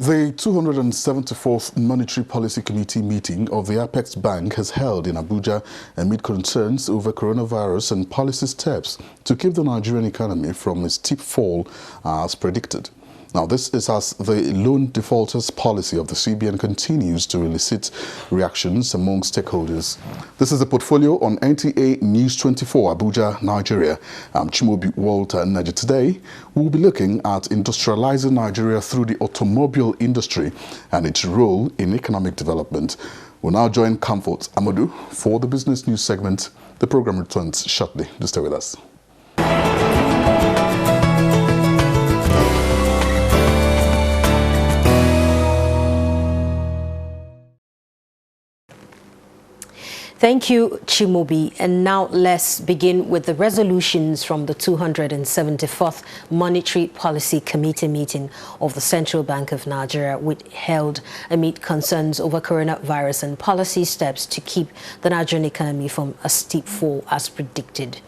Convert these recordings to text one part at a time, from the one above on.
The 274th Monetary Policy Committee meeting of the Apex Bank has held in Abuja amid concerns over coronavirus and policy steps to keep the Nigerian economy from a steep fall as predicted. Now, this is as the loan defaulters policy of the CBN continues to elicit reactions among stakeholders. This is the portfolio on NTA News 24, Abuja, Nigeria. I'm Chimobi Walter Naji. Today, we'll be looking at industrializing Nigeria through the automobile industry and its role in economic development. We'll now join Comfort Amadou for the business news segment. The program returns shortly. Do stay with us. Thank you, Chimobi. And now let's begin with the resolutions from the 274th Monetary Policy Committee meeting of the Central Bank of Nigeria, which held amid concerns over coronavirus and policy steps to keep the Nigerian economy from a steep fall as predicted.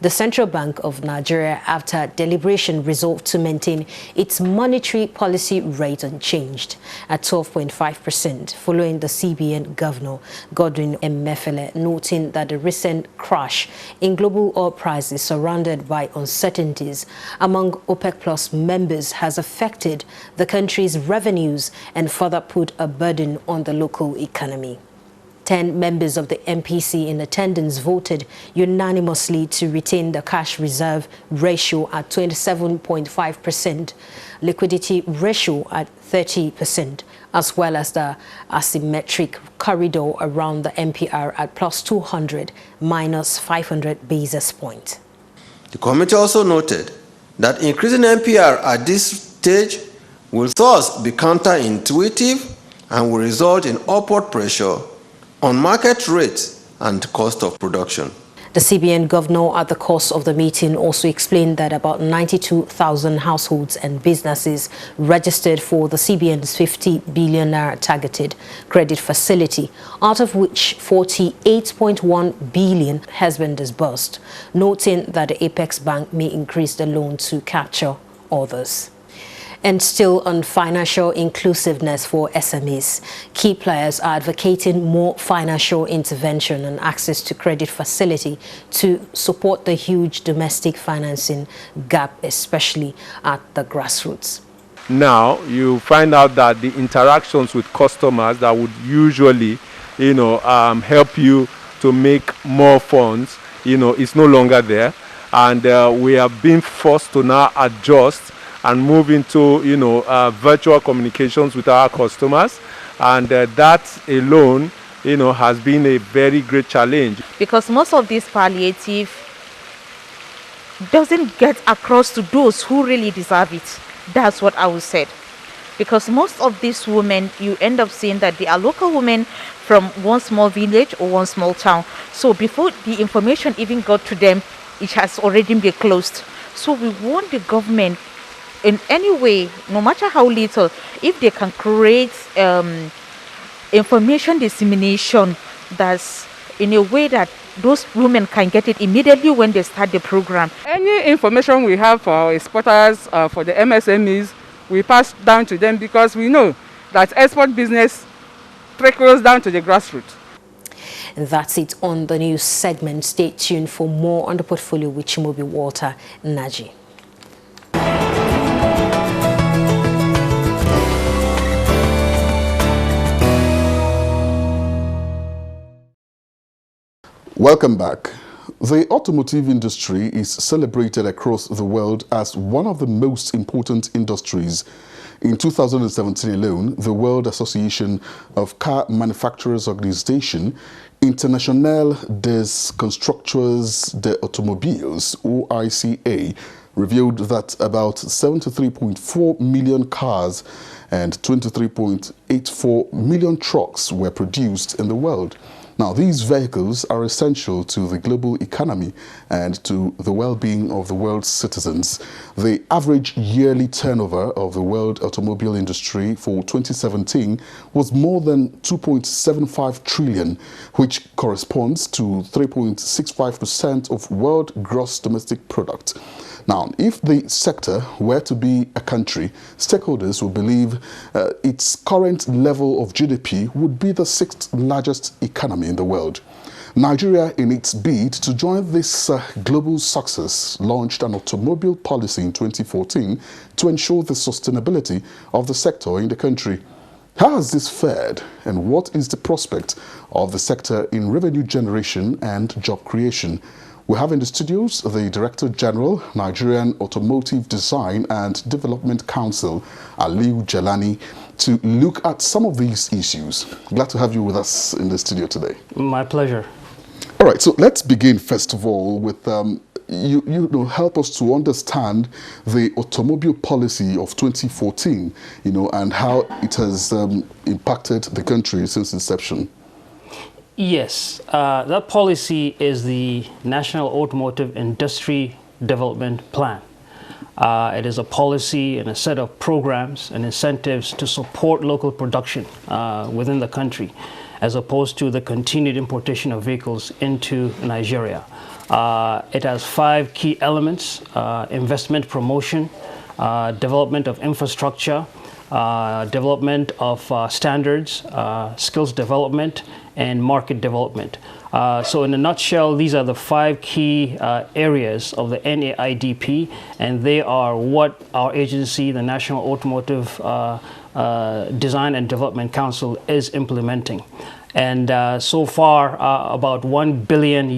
The Central Bank of Nigeria, after deliberation, resolved to maintain its monetary policy rate unchanged at 12.5%, following the CBN Governor, Godwin Emefiele, noting that the recent crash in global oil prices surrounded by uncertainties among OPEC Plus members has affected the country's revenues and further put a burden on the local economy. 10 members of the MPC in attendance voted unanimously to retain the cash reserve ratio at 27.5%, liquidity ratio at 30%, as well as the asymmetric corridor around the MPR at plus 200 minus 500 basis points. The committee also noted that increasing MPR at this stage will thus be counterintuitive and will result in upward pressure on market rates and cost of production. The CBN governor at the course of the meeting also explained that about 92,000 households and businesses registered for the CBN's 50 billion naira targeted credit facility, out of which 48.1 billion has been disbursed, noting that the Apex Bank may increase the loan to capture others. And still on financial inclusiveness for SMEs, key players are advocating more financial intervention and access to credit facility to support the huge domestic financing gap, especially at the grassroots. Now, you find out that the interactions with customers that would usually, help you to make more funds, is no longer there. And we have been forced to now adjust and move into, virtual communications with our customers. And that alone, has been a very great challenge. Because most of this palliative doesn't get across to those who really deserve it. That's what I would say. Because most of these women, you end up seeing that they are local women from one small village or one small town. So before the information even got to them, it has already been closed. So we want the government, in any way, no matter how little, if they can create information dissemination that's in a way that those women can get it immediately when they start the program. Any information we have for our exporters, for the MSMEs, we pass down to them because we know that export business trickles down to the grassroots. And that's it on the news segment. Stay tuned for more on the portfolio with Chimobi Walter Naji. Welcome back. The automotive industry is celebrated across the world as one of the most important industries. In 2017 alone, the World Association of Car Manufacturers Organization, Internationale des Constructeurs d'Automobiles, OICA, revealed that about 73.4 million cars and 23.84 million trucks were produced in the world. Now, these vehicles are essential to the global economy and to the well-being of the world's citizens. The average yearly turnover of the world automobile industry for 2017 was more than 2.75 trillion, which corresponds to 3.65% of world gross domestic product. Now, if the sector were to be a country, stakeholders will believe its current level of GDP would be the 6th largest economy in the world. Nigeria, in its bid to join this global success, launched an automobile policy in 2014 to ensure the sustainability of the sector in the country. How has this fared, and what is the prospect of the sector in revenue generation and job creation? We have in the studios the Director General, Nigerian Automotive Design and Development Council, Aliyu Jelani, to look at some of these issues. Glad to have you with us in the studio today. My pleasure. All right, so let's begin first of all with you know, help us to understand the automobile policy of 2014, you know, and how it has impacted the country since inception. Yes, that policy is the National Automotive Industry Development Plan. It is a policy and a set of programs and incentives to support local production within the country, as opposed to the continued importation of vehicles into Nigeria. It has 5 key elements: investment promotion, development of infrastructure, development of standards, skills development, and market development. So in a nutshell, these are the 5 key areas of the NAIDP, and they are what our agency, the National Automotive Design and Development Council, is implementing. And so far, about $1 billion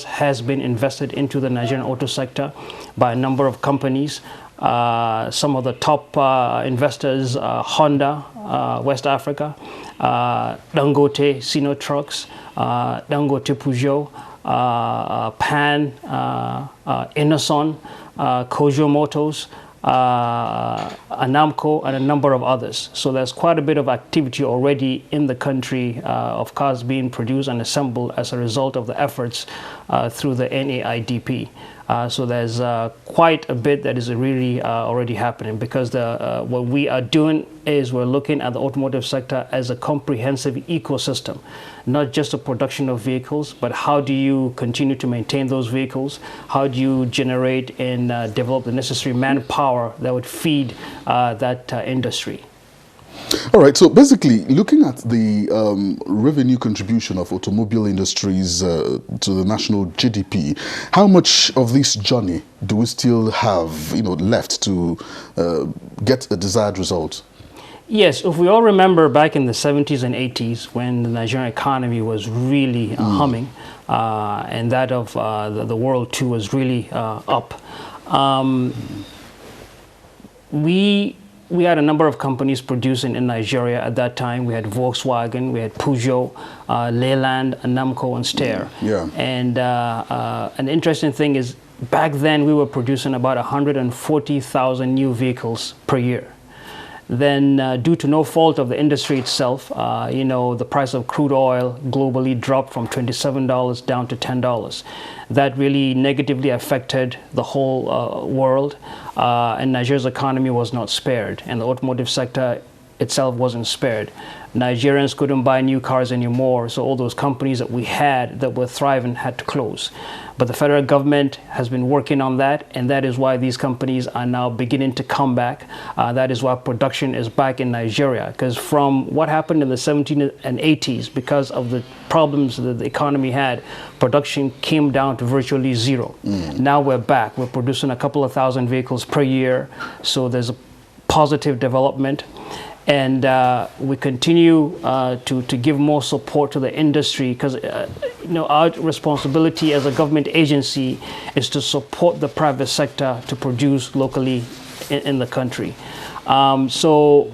has been invested into the Nigerian auto sector by a number of companies. Some of the top investors: Honda, West Africa, Dangote, Sino Trucks, Dangote Peugeot, Pan, Innoson, Kojo Motors, Anamco, and a number of others. So there's quite a bit of activity already in the country of cars being produced and assembled as a result of the efforts through the NAIDP. So there's quite a bit that is really already happening, because what we are doing is we're looking at the automotive sector as a comprehensive ecosystem, not just the production of vehicles, but how do you continue to maintain those vehicles? How do you generate and develop the necessary manpower that would feed that industry? All right, so basically looking at the revenue contribution of automobile industries to the national GDP, how much of this journey do we still have, you know, left to get a desired result? Yes, if we all remember back in the 70s and 80s when the Nigerian economy was really humming, and that of the world too was really up, we had a number of companies producing in Nigeria at that time. We had Volkswagen, we had Peugeot, Leyland, Anamco, and Steyr. Yeah. And an interesting thing is, back then we were producing about 140,000 new vehicles per year. Then due to no fault of the industry itself, you know, the price of crude oil globally dropped from $27 down to $10. That really negatively affected the whole world, and Nigeria's economy was not spared, and the automotive sector itself wasn't spared. Nigerians couldn't buy new cars anymore, so all those companies that we had that were thriving had to close. But the federal government has been working on that, and that is why these companies are now beginning to come back. That is why production is back in Nigeria, because from what happened in the 70s and 80s, because of the problems that the economy had, production came down to virtually zero. Now we're back. We're producing a couple of thousand vehicles per year, so there's a positive development. And we continue to give more support to the industry, because you know, our responsibility as a government agency is to support the private sector to produce locally in the country. So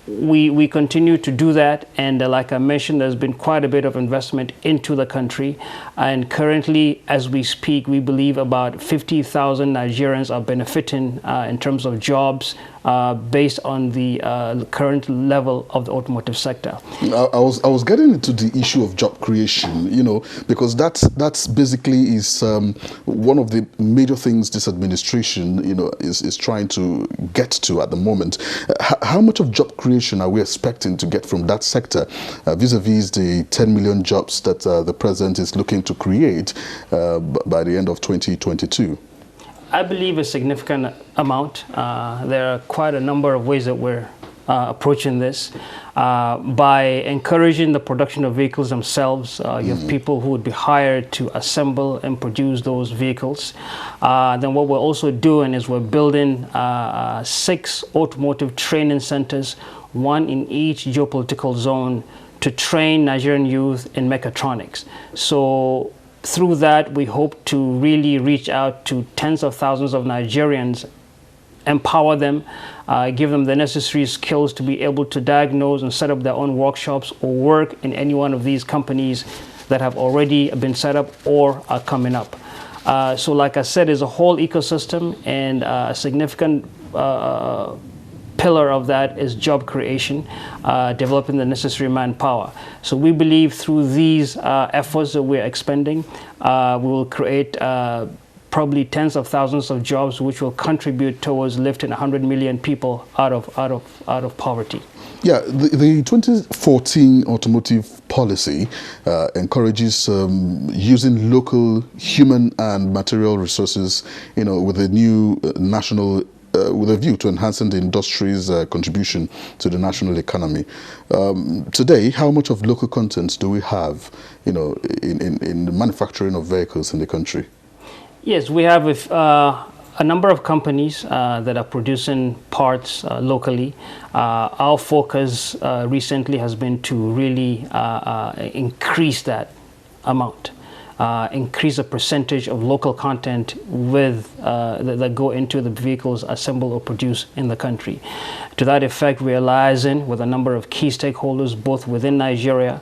we continue to do that, and like I mentioned, there's been quite a bit of investment into the country, and currently as we speak, we believe about 50,000 Nigerians are benefiting in terms of jobs based on the current level of the automotive sector. I was getting into the issue of job creation, you know, because that's basically is one of the major things this administration, you know, is trying to get to at the moment. How much of job creation are we expecting to get from that sector vis-a-vis the 10 million jobs that the president is looking to create by the end of 2022? I believe a significant amount. There are quite a number of ways that we're approaching this. By encouraging the production of vehicles themselves, you have people who would be hired to assemble and produce those vehicles. Then what we're also doing is we're building 6 automotive training centers, 1 in each geopolitical zone, to train Nigerian youth in mechatronics. So through that, we hope to really reach out to tens of thousands of Nigerians, empower them, give them the necessary skills to be able to diagnose and set up their own workshops or work in any one of these companies that have already been set up or are coming up. So like I said, there's a whole ecosystem, and a significant pillar of that is job creation, developing the necessary manpower. So we believe through these efforts that we're expending, we will create probably tens of thousands of jobs, which will contribute towards lifting 100 million people out of poverty. Yeah, the 2014 automotive policy encourages using local human and material resources, with a new national, with a view to enhancing the industry's contribution to the national economy. Today, how much of local content do we have, in the manufacturing of vehicles in the country? Yes, we have a number of companies that are producing parts locally. Our focus recently has been to really increase that amount, increase the percentage of local content that go into the vehicles assembled or produced in the country. To that effect, we are liaising with a number of key stakeholders, both within Nigeria.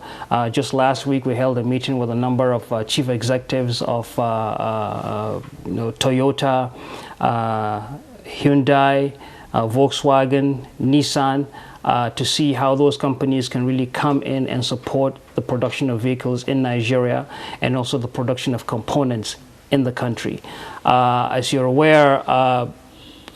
Just last week, we held a meeting with a number of chief executives of Toyota, Hyundai, Volkswagen, Nissan, to see how those companies can really come in and support the production of vehicles in Nigeria, and also the production of components in the country. As you're aware,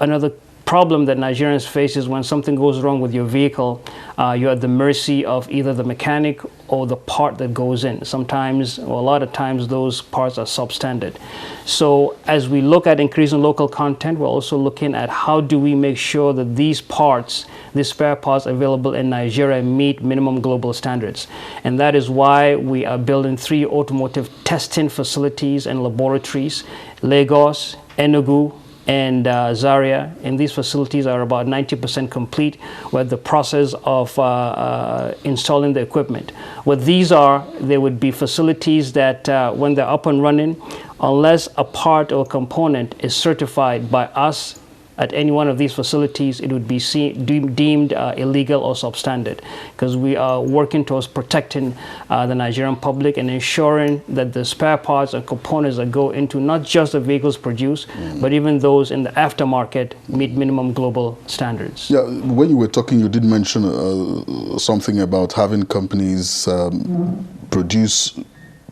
another problem that Nigerians face is when something goes wrong with your vehicle, you're at the mercy of either the mechanic or the part that goes in. Sometimes, or a lot of times, those parts are substandard. So as we look at increasing local content, we're also looking at how do we make sure that these parts, these spare parts available in Nigeria, meet minimum global standards. And that is why we are building 3 automotive testing facilities and laboratories: Lagos, Enugu, and Zaria. And these facilities are about 90% complete with the process of installing the equipment. What these are, they would be facilities that when they're up and running, unless a part or component is certified by us at any one of these facilities, it would be deemed illegal or substandard, because we are working towards protecting the Nigerian public and ensuring that the spare parts and components that go into not just the vehicles produced, but even those in the aftermarket meet minimum global standards. Yeah, when you were talking, you did mention something about having companies produce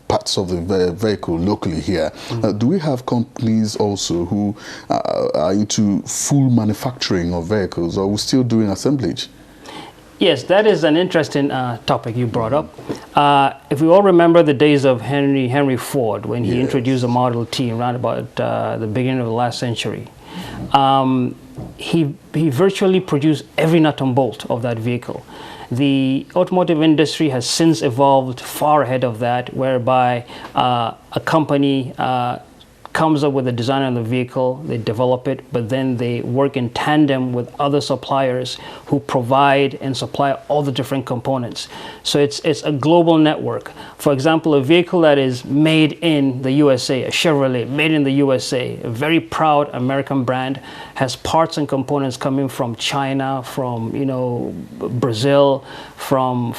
parts of the vehicle locally here. Do we have companies also who are into full manufacturing of vehicles, or are we still doing assemblage? Yes, that is an interesting topic you brought up. If we all remember the days of Henry Ford, when he introduced the Model T around about the beginning of the last century, he virtually produced every nut and bolt of that vehicle. The automotive industry has since evolved far ahead of that, whereby a company comes up with a design on the vehicle, they develop it, but then they work in tandem with other suppliers who provide and supply all the different components. So it's a global network. For example, a vehicle that is made in the USA, a Chevrolet made in the USA, a very proud American brand, has parts and components coming from China, from Brazil, from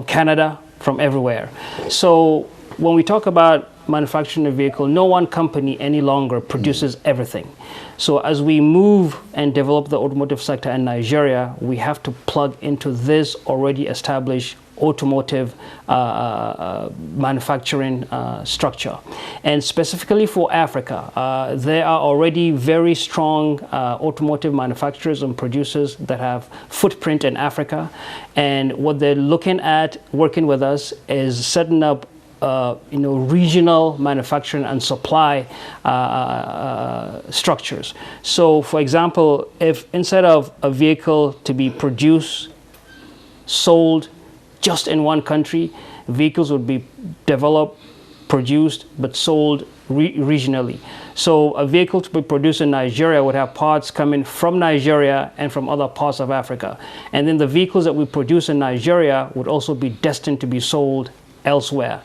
Canada, from everywhere. So when we talk about manufacturing a vehicle, no one company any longer produces everything. So as we move and develop the automotive sector in Nigeria, we have to plug into this already established automotive manufacturing structure. And specifically for Africa, there are already very strong automotive manufacturers and producers that have footprint in Africa. And what they're looking at working with us is setting up regional manufacturing and supply structures. So, for example, if instead of a vehicle to be produced, sold just in one country, vehicles would be developed, produced, but sold regionally. So a vehicle to be produced in Nigeria would have parts coming from Nigeria and from other parts of Africa. And then the vehicles that we produce in Nigeria would also be destined to be sold elsewhere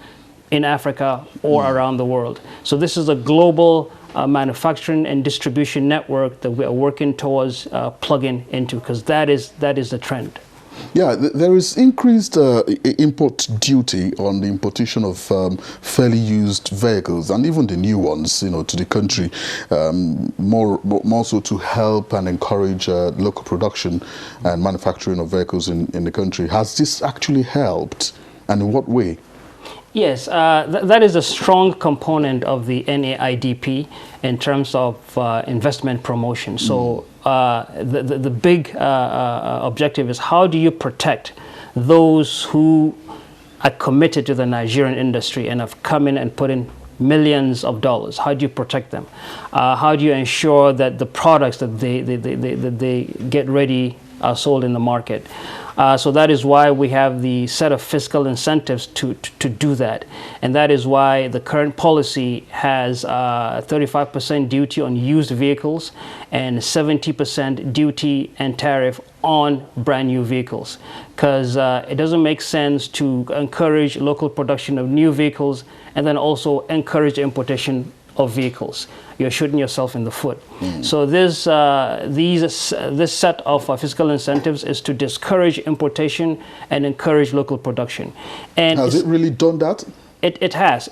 in Africa or around the world. So this is a global manufacturing and distribution network that we are working towards plugging into, because that is the trend. Yeah, there is increased import duty on the importation of fairly used vehicles and even the new ones, to the country, more so to help and encourage local production and manufacturing of vehicles in the country. Has this actually helped, and in what way? Yes, that is a strong component of the NAIDP in terms of investment promotion. So the big objective is, how do you protect those who are committed to the Nigerian industry and have come in and put in millions of dollars? How do you protect them? How do you ensure that the products that they get ready are sold in the market? So that is why we have the set of fiscal incentives to do that. And that is why the current policy has 35% duty on used vehicles and 70% duty and tariff on brand new vehicles. Because it doesn't make sense to encourage local production of new vehicles and then also encourage importation of vehicles. You're shooting yourself in the foot. So this set of fiscal incentives is to discourage importation and encourage local production. And has it really done that? It has.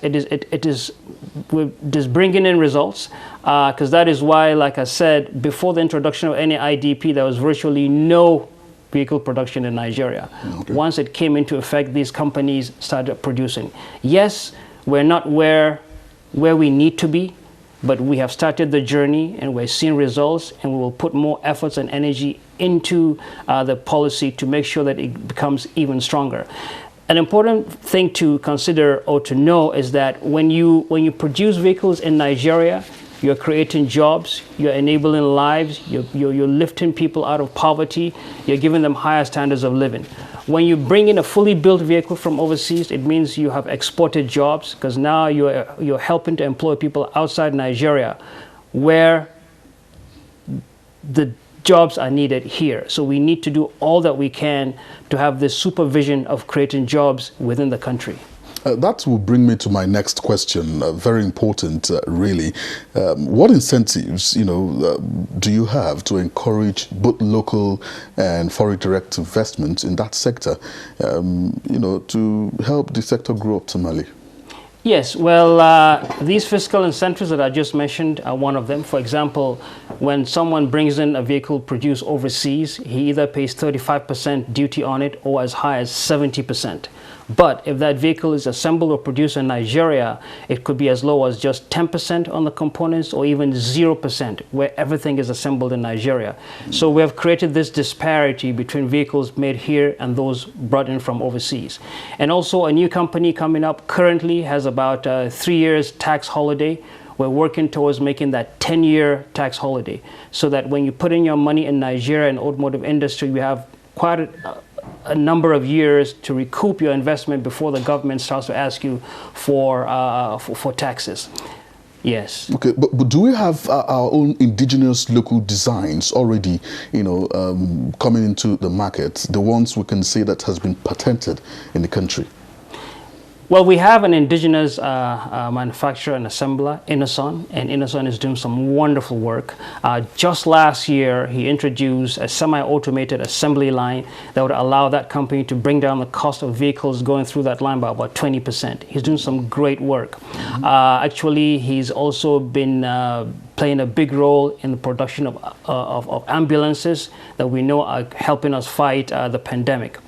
We're just bringing in results, because that is why, like I said, before the introduction of any IDP, there was virtually no vehicle production in Nigeria. Okay. Once it came into effect, these companies started producing. Yes, we're not where we need to be, but we have started the journey and we're seeing results, and we will put more efforts and energy into the policy to make sure that it becomes even stronger. An important thing to consider or to know is that when you produce vehicles in Nigeria, you're creating jobs, you're enabling lives, you're lifting people out of poverty, you're giving them higher standards of living. When you bring in a fully built vehicle from overseas, it means you have exported jobs, because now you're helping to employ people outside Nigeria where the jobs are needed here. So we need to do all that we can to have this supervision of creating jobs within the country. That will bring me to my next question, very important, really. What incentives, do you have to encourage both local and foreign direct investment in that sector, to help the sector grow optimally? Yes, well, these fiscal incentives that I just mentioned are one of them. For example, when someone brings in a vehicle produced overseas, he either pays 35% duty on it or as high as 70%. But if that vehicle is assembled or produced in Nigeria, it could be as low as just 10% on the components, or even 0%, where everything is assembled in Nigeria. So we have created this disparity between vehicles made here and those brought in from overseas. And also, a new company coming up currently has about 3 years tax holiday. We're working towards making that 10-year tax holiday, so that when you put in your money in Nigeria and automotive industry, we have quite a number of years to recoup your investment before the government starts to ask you for taxes. Yes. Okay, but do we have our own indigenous local designs already, coming into the market, the ones we can say that has been patented in the country? Well, we have an indigenous manufacturer and assembler, Innoson, and Innoson is doing some wonderful work. Just last year, he introduced a semi-automated assembly line that would allow that company to bring down the cost of vehicles going through that line by about 20%. He's doing some great work. Actually, he's also been playing a big role in the production of ambulances that we know are helping us fight the pandemic.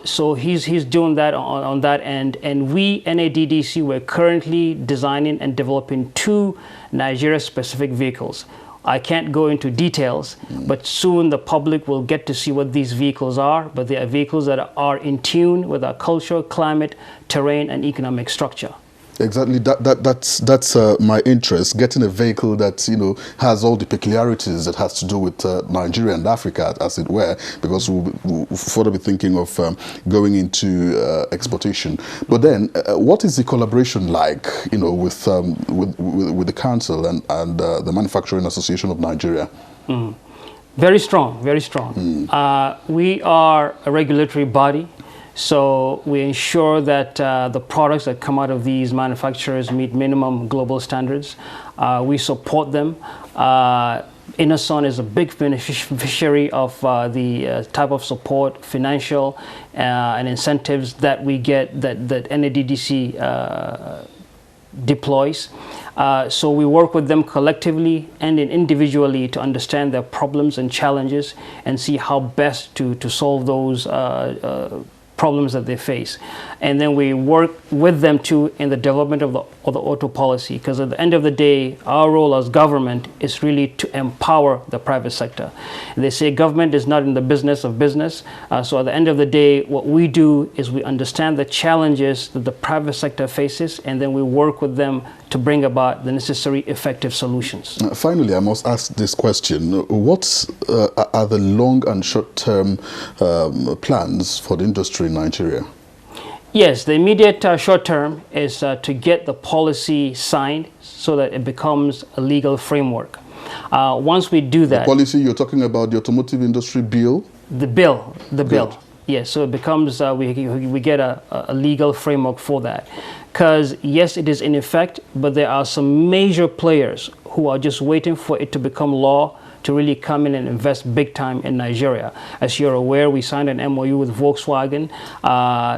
So he's doing that on that end, and we, NADDC, we're currently designing and developing 2 Nigeria-specific vehicles. I can't go into details, but soon the public will get to see what these vehicles are, but they are vehicles that are in tune with our culture, climate, terrain, and economic structure. Exactly, that's my interest. Getting a vehicle that has all the peculiarities that has to do with Nigeria and Africa, as it were, because we'll further be thinking of going into exportation. But then, what is the collaboration like, with the council and the Manufacturing Association of Nigeria? Very strong, very strong. We are a regulatory body. So we ensure that the products that come out of these manufacturers meet minimum global standards. We support them. Innoson is a big beneficiary of the type of support, financial and incentives that we get, that NADDC deploys. So we work with them collectively and individually to understand their problems and challenges and see how best to solve those problems that they face. And then we work with them too in the development of the auto policy, because at the end of the day, our role as government is really to empower the private sector. They say government is not in the business of business. So at the end of the day, what we do is we understand the challenges that the private sector faces, and then we work with them to bring about the necessary effective solutions. Finally, I must ask this question. What are the long and short-term plans for the industry in Nigeria? Yes, the immediate short term is to get the policy signed so that it becomes a legal framework. Once we do that... The policy, you're talking about the automotive industry bill? The bill. Yes, so it becomes, we get a legal framework for that. Because yes, it is in effect, but there are some major players who are just waiting for it to become law to really come in and invest big time in Nigeria. As you're aware, we signed an MOU with Volkswagen.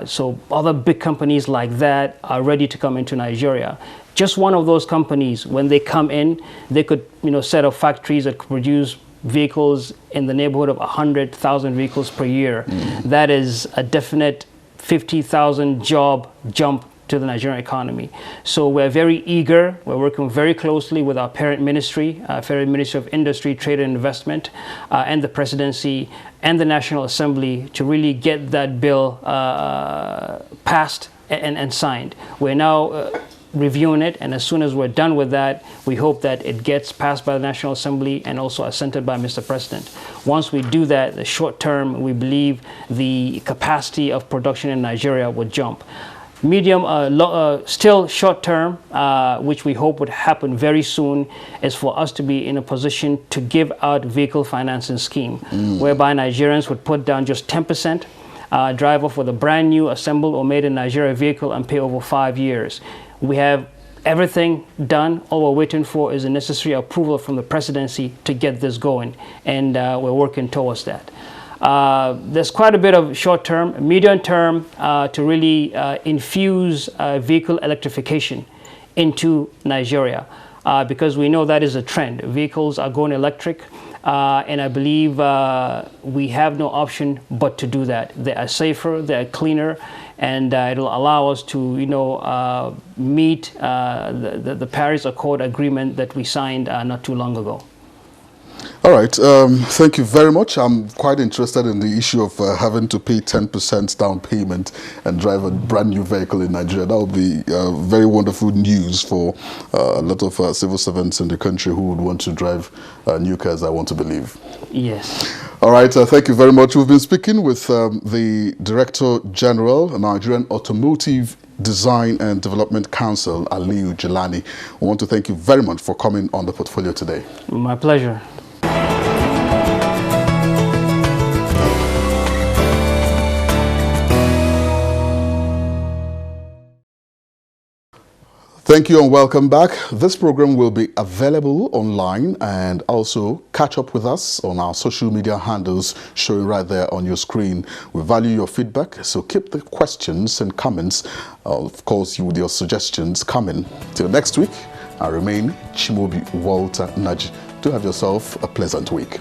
So other big companies like that are ready to come into Nigeria. Just one of those companies, when they come in, they could set up factories that could produce vehicles in the neighborhood of 100,000 vehicles per year. That is a definite 50,000 job jump to the Nigerian economy. So we're very eager. We're working very closely with our parent ministry, Federal Ministry of Industry, Trade and Investment, and the presidency and the National Assembly to really get that bill passed and signed. We're now reviewing it, and as soon as we're done with that, we hope that it gets passed by the National Assembly and also assented by Mr. President. Once we do that, the short term, we believe the capacity of production in Nigeria would jump. Medium, still short term, which we hope would happen very soon, is for us to be in a position to give out vehicle financing scheme, whereby Nigerians would put down just 10%, drive off with a brand new assembled or made in Nigeria vehicle and pay over 5 years. We have everything done. All we're waiting for is the necessary approval from the presidency to get this going, and we're working towards that. There's quite a bit of short-term, medium-term to really infuse vehicle electrification into Nigeria, because we know that is a trend. Vehicles are going electric, and I believe we have no option but to do that. They are safer, they are cleaner, and it'll allow us to meet the Paris Accord agreement that we signed not too long ago. All right, thank you very much. I'm quite interested in the issue of having to pay 10% down payment and drive a brand new vehicle in Nigeria. That would be very wonderful news for a lot of civil servants in the country who would want to drive new cars, I want to believe. Yes. All right, thank you very much. We've been speaking with the Director General, Nigerian Automotive Design and Development Council, Aliyu Jelani. I want to thank you very much for coming on the portfolio today. My pleasure. Thank you and welcome back. This program will be available online, and also catch up with us on our social media handles showing right there on your screen. We value your feedback, so keep the questions and comments, of course, with your suggestions coming. Till next week, I remain Chimobi Walter Naji. Do have yourself a pleasant week.